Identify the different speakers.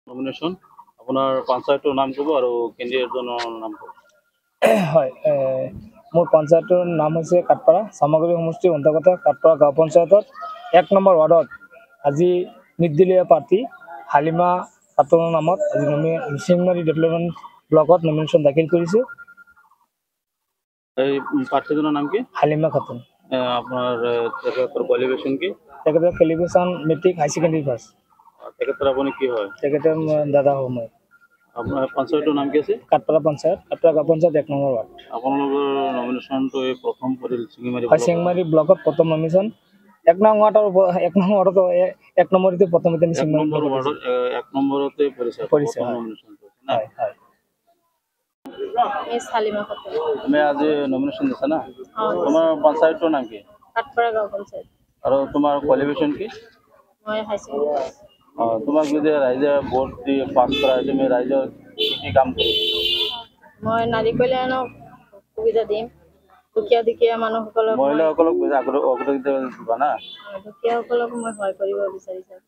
Speaker 1: Nomination আপোনাৰ পঞ্চায়তৰ নাম ক'ব আৰু কেণ্ডিডেটজনৰ নাম ক'ব।
Speaker 2: হয়, মোৰ পঞ্চায়তৰ নাম হৈছে কাঠপাৰা চামগুৰি সমষ্টিৰ অন্তৰ্গত কাঠপাৰা গাঁও পঞ্চায়তত 1 নম্বৰ ৱাৰ্ডত আজি নিৰ্দলীয় প্ৰাৰ্থী হালিমা খাতুনৰ নামত আজি মিচিংমাৰী ডেভেলপমেণ্ট ব্লকত নমিনেশ্যন দাখিল কৰিছোঁ।
Speaker 1: এই প্ৰাৰ্থীজনৰ নাম কি?
Speaker 2: হালিমা খাতুন।
Speaker 1: আপোনাৰ তেখেতৰ কোৱালিফিকেশ্যন কি?
Speaker 2: তেখেতৰ কোৱালিফিকেশ্যন মেট্ৰিক হাই ছেকেণ্ডেৰী পাছ।
Speaker 1: তেখেতৰ আপুনি কি হয়?
Speaker 2: তেখেতৰ দাদা হওঁ মই।
Speaker 1: আপোনাৰ পঞ্চায়তৰ নাম কি আছে?
Speaker 2: কাঠপাৰা পঞ্চায়ত, কাঠপাৰা গাঁও পঞ্চায়ত 1 নম্বৰ ৱাৰ্ড।
Speaker 1: আপোনালোকৰ নমিনেশ্যনটো এই প্ৰথম পৰিল চিঙিমাৰী
Speaker 2: হয়, চিঙিমাৰী ব্লকত প্ৰথম নমিনেশ্যন 1 নং ৱাৰ্ডত 1 নম্বৰতে প্ৰথমতে চিঙিমাৰী ব্লকত
Speaker 1: 1 নম্বৰতে পৰিছে।
Speaker 2: হয় হয়।
Speaker 3: মিস হালিমা খাতুন।
Speaker 1: তুমি আজি নমিনেশ্যন দিছা না? তোমাৰ পঞ্চায়তৰ নাম কি?
Speaker 3: কাঠপাৰা গাঁও পঞ্চায়ত।
Speaker 1: আৰু তোমাৰ কোৱালিফিকেশ্যন কি?
Speaker 3: মই হাই ছেকেণ্ডেৰী পাছ।
Speaker 1: তোমাক যদি ৰাইজে ভোট দি পাছ কৰাই তুমি ৰাইজৰ কি কাম কৰিবা?
Speaker 3: মই নাৰী কল্যাণক সুবিধা দিম। দুখীয়া মানুহসকলক
Speaker 1: মহিলাসকলক অগ্ৰাধিকাৰ দিবা না?
Speaker 3: দুখীয়াসকলক মই সহায় কৰিব বিচাৰিছোঁ।